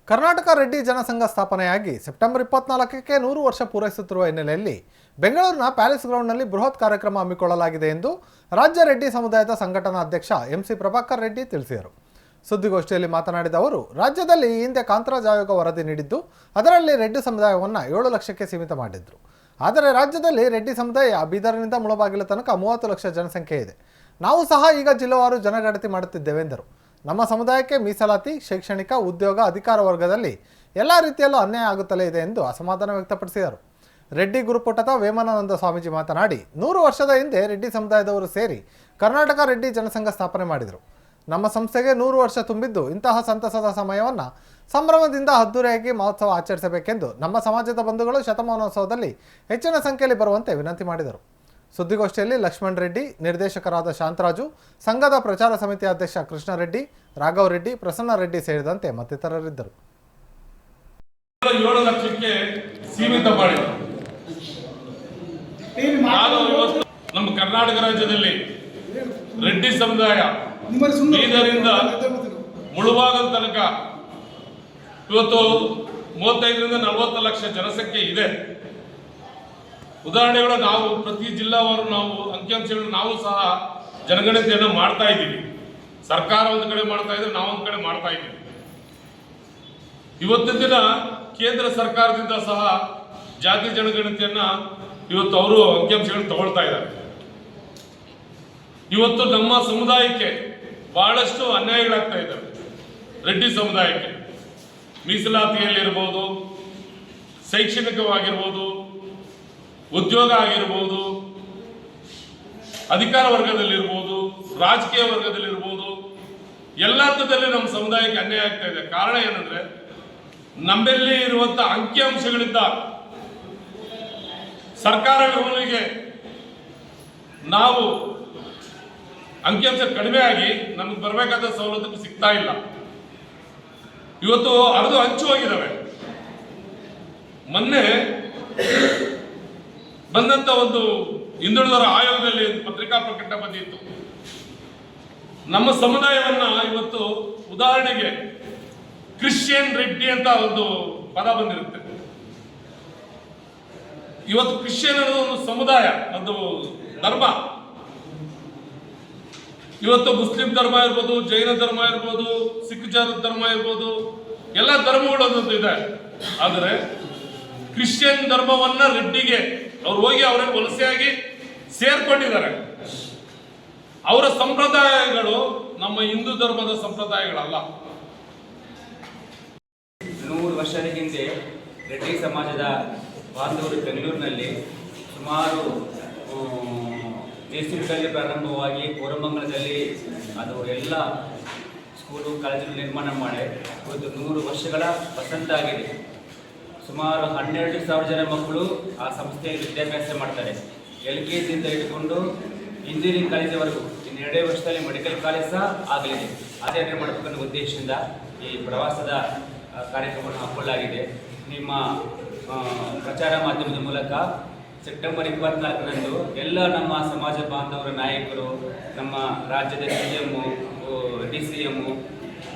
Karnataka Reddy Jana Sangh ಸ್ಥಾಪನೆಯಾಗಿ September 24ಕ್ಕೆ 100 ವರ್ಷ ಪೂರೈಸುತ್ತಿರುವ ಹಿನ್ನೆಲೆಯಲ್ಲಿ ಬೆಂಗಳೂರಿನ ಪ್ಯಾಲೇಸ್ ಗ್ರೌಂಡ್ನಲ್ಲಿ ಬೃಹತ್ ಕಾರ್ಯಕ್ರಮ ಹಮ್ಮಿಕೊಳ್ಳಲಾಗಿದೆ ಎಂದು ರಾಜ್ಯ ರೆಡ್ಡಿ ಸಮುದಾಯದ ಸಂಘಟನಾ ಅಧ್ಯಕ್ಷ ಎಂಸಿ ಪ್ರಭಾಕರ್ ರೆಡ್ಡಿ ತಿಳಿಸಿದರು. ಸುದ್ದಿಗೋಷ್ಠಿಯಲ್ಲಿ ಮಾತನಾಡಿದ ಅವರು, ರಾಜ್ಯದಲ್ಲಿ ಈ ಹಿಂದೆ ಕಾಂತರಾಜ್ ಆಯೋಗ ವರದಿ ನೀಡಿದ್ದು ಅದರಲ್ಲಿ ರೆಡ್ಡಿ ಸಮುದಾಯವನ್ನು 7 ಲಕ್ಷಕ್ಕೆ ಸೀಮಿತ ಮಾಡಿದ್ರು. ಆದರೆ ರಾಜ್ಯದಲ್ಲಿ ರೆಡ್ಡಿ ಸಮುದಾಯ ಬೀದರ್ನಿಂದ ಮುಳಬಾಗಿಲ ತನಕ 30 ಲಕ್ಷ ಜನಸಂಖ್ಯೆ ಇದೆ. ನಾವು ಸಹ ಈಗ ಜಿಲ್ಲೆವಾರು ಜನಗಣತಿ ಮಾಡುತ್ತಿದ್ದೇವೆ ಎಂದರು. ನಮ್ಮ ಸಮುದಾಯಕ್ಕೆ ಮೀಸಲಾತಿ, ಶೈಕ್ಷಣಿಕ, ಉದ್ಯೋಗ, ಅಧಿಕಾರ ವರ್ಗದಲ್ಲಿ ಎಲ್ಲ ರೀತಿಯಲ್ಲೂ ಅನ್ಯಾಯ ಆಗುತ್ತಲೇ ಇದೆ ಎಂದು ಅಸಮಾಧಾನ ವ್ಯಕ್ತಪಡಿಸಿದರು. ರೆಡ್ಡಿ ಗುರುಪುಟದ ವೇಮನಾನಂದ ಸ್ವಾಮೀಜಿ ಮಾತನಾಡಿ, 100 ವರ್ಷದ ಹಿಂದೆ ರೆಡ್ಡಿ ಸಮುದಾಯದವರು ಸೇರಿ ಕರ್ನಾಟಕ ರೆಡ್ಡಿ ಜನಸಂಘ ಸ್ಥಾಪನೆ ಮಾಡಿದರು. ನಮ್ಮ ಸಂಸ್ಥೆಗೆ 100 ವರ್ಷ ತುಂಬಿದ್ದು ಇಂತಹ ಸಂತಸದ ಸಮಯವನ್ನು ಸಂಭ್ರಮದಿಂದ ಅದ್ದೂರಿಯಾಗಿ ಮಹೋತ್ಸವ ಆಚರಿಸಬೇಕೆಂದು ನಮ್ಮ ಸಮಾಜದ ಬಂಧುಗಳು ಶತಮಾನೋತ್ಸವದಲ್ಲಿ ಹೆಚ್ಚಿನ ಸಂಖ್ಯೆಯಲ್ಲಿ ಬರುವಂತೆ ವಿನಂತಿ ಮಾಡಿದರು. ಸುದ್ದಿಗೋಷ್ಠಿಯಲ್ಲಿ ಲಕ್ಷ್ಮಣ್ ರೆಡ್ಡಿ, ನಿರ್ದೇಶಕರಾದ ಶಾಂತರಾಜು, ಸಂಘದ ಪ್ರಚಾರ ಸಮಿತಿ ಅಧ್ಯಕ್ಷ ಕೃಷ್ಣ ರೆಡ್ಡಿ, ರಾಘವ್ ರೆಡ್ಡಿ, ಪ್ರಸನ್ನ ರೆಡ್ಡಿ ಸೇರಿದಂತೆ ಮತ್ತಿತರರಿದ್ದರು. 7 ಲಕ್ಷಕ್ಕೆ ಸೀಮಿತ ಮಾಡಿದರು. ನಮ್ಮ ಕರ್ನಾಟಕ ರಾಜ್ಯದಲ್ಲಿ ರೆಡ್ಡಿ ಸಮುದಾಯ ಬೀದರಿಂದ ಮುಳಬಾಗಿಲ ತನಕ ಇವತ್ತು 35ರಿಂದ 40 ಲಕ್ಷ ಜನಸಂಖ್ಯೆ ಇದೆ. ಉದಾಹರಣೆಗಳು ನಾವು ಪ್ರತಿ ಜಿಲ್ಲಾವಾರು ನಾವು ಅಂಕಿಅಂಶಗಳನ್ನು ನಾವು ಸಹ ಜನಗಣತಿಯನ್ನು ಮಾಡ್ತಾ ಇದ್ದೀವಿ. ಸರ್ಕಾರ ಒಂದು ಕಡೆ ಮಾಡ್ತಾ ಇದ್ರೆ ನಾವು ಒಂದು ಕಡೆ ಮಾಡ್ತಾ ಇದ್ದೀವಿ. ಇವತ್ತಿನ ದಿನ ಕೇಂದ್ರ ಸರ್ಕಾರದಿಂದ ಸಹ ಜಾತಿ ಜನಗಣತಿಯನ್ನ ಇವತ್ತು ಅವರು ಅಂಕಿಅಂಶಗಳನ್ನು ತಗೊಳ್ತಾ ಇದ್ದಾರೆ. ಇವತ್ತು ನಮ್ಮ ಸಮುದಾಯಕ್ಕೆ ಬಹಳಷ್ಟು ಅನ್ಯಾಯಗಳಾಗ್ತಾ ಇದ್ದಾವೆ. ರೆಡ್ಡಿ ಸಮುದಾಯಕ್ಕೆ ಮೀಸಲಾತಿಯಲ್ಲಿರ್ಬೋದು, ಶೈಕ್ಷಣಿಕವಾಗಿರ್ಬೋದು, ಉದ್ಯೋಗ ಆಗಿರ್ಬೋದು, ಅಧಿಕಾರ ವರ್ಗದಲ್ಲಿರ್ಬೋದು, ರಾಜಕೀಯ ವರ್ಗದಲ್ಲಿರ್ಬೋದು, ಎಲ್ಲ ಹಂತದಲ್ಲಿ ನಮ್ಮ ಸಮುದಾಯಕ್ಕೆ ಅನ್ಯಾಯ ಆಗ್ತಾ ಇದೆ. ಕಾರಣ ಏನಂದ್ರೆ ನಮ್ಮಲ್ಲಿ ಇರುವಂತ ಅಂಕಿಅಂಶಗಳಿಂದ ಸರ್ಕಾರಗಳಿಗೆ ನಾವು ಅಂಕಿಅಂಶ ಕಡಿಮೆ ಆಗಿ ನಮ್ಗೆ ಬರಬೇಕಾದ ಸವಲತ್ತು ಸಿಗ್ತಾ ಇಲ್ಲ. ಇವತ್ತು ಅರ್ಧ ಹಂಚು ಹೋಗಿದ್ದಾವೆ. ಮೊನ್ನೆ ಬಂದಂತ ಒಂದು ಹಿಂದುಳಿದವರ ಆಯೋಗದಲ್ಲಿ ಪತ್ರಿಕಾ ಪ್ರಕಟಣೆ ಬಂದಿತ್ತು. ನಮ್ಮ ಸಮುದಾಯವನ್ನ ಇವತ್ತು ಉದಾಹರಣೆಗೆ ಕ್ರಿಶ್ಚಿಯನ್ ರೆಡ್ಡಿ ಅಂತ ಒಂದು ಪದ ಬಂದಿರುತ್ತೆ. ಇವತ್ತು ಕ್ರಿಶ್ಚಿಯನ್ ಅನ್ನೋದು ಒಂದು ಸಮುದಾಯ, ಒಂದು ಧರ್ಮ. ಇವತ್ತು ಮುಸ್ಲಿಂ ಧರ್ಮ ಇರ್ಬೋದು, ಜೈನ ಧರ್ಮ ಇರ್ಬೋದು, ಸಿಖ್ ಧರ್ಮ ಇರ್ಬೋದು, ಎಲ್ಲ ಧರ್ಮಗಳು ಒಂದೊಂದು ಇದೆ. ಆದರೆ ಕ್ರಿಶ್ಚಿಯನ್ ಧರ್ಮವನ್ನ ರೆಡ್ಡಿಗೆ ಅವ್ರು ಹೋಗಿ ಅವರನ್ನು ವಲಸೆಯಾಗಿ ಸೇರ್ಕೊಂಡಿದ್ದಾರೆ. ಅವರ ಸಂಪ್ರದಾಯಗಳು ನಮ್ಮ ಹಿಂದೂ ಧರ್ಮದ ಸಂಪ್ರದಾಯಗಳಲ್ಲ. 100 ವರ್ಷದ ಹಿಂದೆ ರೆಡ್ಡಿ ಸಮಾಜದ ಬಾಂಧವರು ಬೆಂಗಳೂರಿನಲ್ಲಿ ಸುಮಾರು ದೇಶದಲ್ಲಿ ಪ್ರಾರಂಭವಾಗಿ ಕೋರಮಂಗಲದಲ್ಲಿ ಅದು ಎಲ್ಲ ಸ್ಕೂಲು ಕಾಲೇಜುಗಳು ನಿರ್ಮಾಣ ಮಾಡಿ ಇವತ್ತು 100 ವರ್ಷಗಳ ವಸಂತ ಆಗಿದೆ. ಸುಮಾರು 12,000 ಜನ ಮಕ್ಕಳು ಆ ಸಂಸ್ಥೆಯಲ್ಲಿ ವಿದ್ಯಾಭ್ಯಾಸ ಮಾಡ್ತಾರೆ. LKG ಇಂದ ಇಟ್ಕೊಂಡು ಇಂಜಿನಿಯರಿಂಗ್ ಕಾಲೇಜಿವರೆಗೂ ಇನ್ನು 2 ವರ್ಷದಲ್ಲಿ ಮೆಡಿಕಲ್ ಕಾಲೇಜ್ ಸಹ ಆಗಲಿದೆ. ಆಚರಣೆ ಮಾಡಬೇಕನ್ನೋ ಉದ್ದೇಶದಿಂದ ಈ ಪ್ರವಾಸದ ಕಾರ್ಯಕ್ರಮವನ್ನು ಹಮ್ಮಿಕೊಳ್ಳಲಾಗಿದೆ. ನಿಮ್ಮ ಪ್ರಚಾರ ಮಾಧ್ಯಮದ ಮೂಲಕ ಸೆಪ್ಟೆಂಬರ್ 24ರಂದು ಎಲ್ಲ ನಮ್ಮ ಸಮಾಜ ಬಾಂಧವರ ನಾಯಕರು, ನಮ್ಮ ರಾಜ್ಯದ CM, DCM,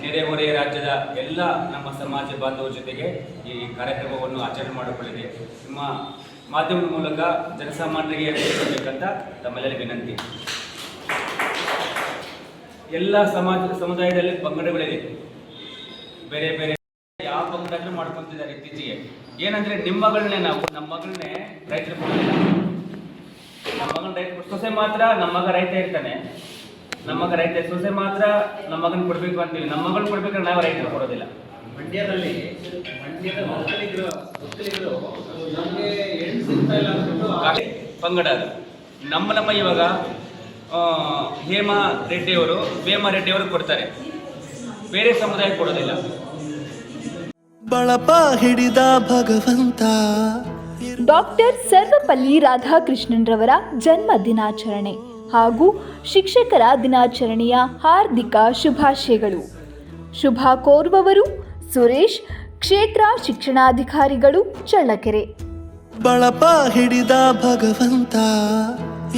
ನೆರೆಹೊರೆಯ ರಾಜ್ಯದ ಎಲ್ಲ ನಮ್ಮ ಸಮಾಜ ಬಾಂಧವರ ಜೊತೆಗೆ ಈ ಕಾರ್ಯಕ್ರಮವನ್ನು ಆಚರಣೆ ಮಾಡಿಕೊಳ್ಳಿದೆ. ನಿಮ್ಮ ಮಾಧ್ಯಮದ ಮೂಲಕ ಜನಸಾಮಾನ್ಯರಿಗೆ ತಿಳಿಸಬೇಕಂತ ತಮ್ಮೆಲ್ಲರಿಗೆ ವಿನಂತಿ. ಎಲ್ಲ ಸಮುದಾಯದಲ್ಲಿ ಪಂಗಡಗಳಿದೆ. ಬೇರೆ ಬೇರೆ ಯಾವ ಪಂಗಡ ಮಾಡ್ಕೊತಿದ್ದಾರೆ ಇತ್ತೀಚೆಗೆ. ಏನಂದ್ರೆ ನಿಮ್ಮ ಮಗಳನ್ನೇ ನಮ್ಮ ಮಗಳನ್ನೇ ರೈತರು ಕೊಡೋದಿಲ್ಲ. ನಮ್ಮ ಮಗನ ರೈತ ಸೊಸೆ ಮಾತ್ರ ನಮ್ಮ ಮಗ ರೈತ ಇರ್ತಾನೆ. ನಮ್ಮ ಮಗ ರೈತ ಸೊಸೆ ಮಾತ್ರ ನಮ್ಮ ಮಗನ ಕೊಡ್ಬೇಕು ಅಂತೀವಿ. ನಮ್ಮ ಮಗನ ಕೊಡ್ಬೇಕಾದ್ರೆ ನಾವು ರೈತರು ಕೊಡೋದಿಲ್ಲ. ಮಂಡ್ಯದ ನಮಗೆ ಹೆಣ್ಣು ಸಿಗ್ತಾ ಇಲ್ಲ ಅಂದ್ಬಿಟ್ಟು ಪಂಗಡ ಅದು. ನಮ್ಮ ಇವಾಗ ಹೇಮಾ ರೆಡ್ಡಿಯವರು ವೇಮಾ ರೆಡ್ಡಿಯವರು ಕೊಡ್ತಾರೆ, ಬೇರೆ ಸಮುದಾಯ ಕೊಡೋದಿಲ್ಲ. ಬಳಪ ಹಿಡಿದ ಭಗವಂತ. ಡಾಕ್ಟರ್ ಸರ್ವಪಲ್ಲಿ ರಾಧಾಕೃಷ್ಣನ್ರವರ ಜನ್ಮ ದಿನಾಚರಣೆ ಹಾಗೂ ಶಿಕ್ಷಕರ ದಿನಾಚರಣೆಯ ಹಾರ್ದಿಕ ಶುಭಾಶಯಗಳು. ಶುಭ ಕೋರುವವರು ಸುರೇಶ್, ಕ್ಷೇತ್ರ ಶಿಕ್ಷಣಾಧಿಕಾರಿಗಳು, ಚಳ್ಳಕೆರೆ. ಬಳಪ ಹಿಡಿದ ಭಗವಂತ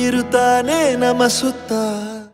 ಇರುತ್ತಾನೆ ನಮ್ಮ ಸುತ್ತ.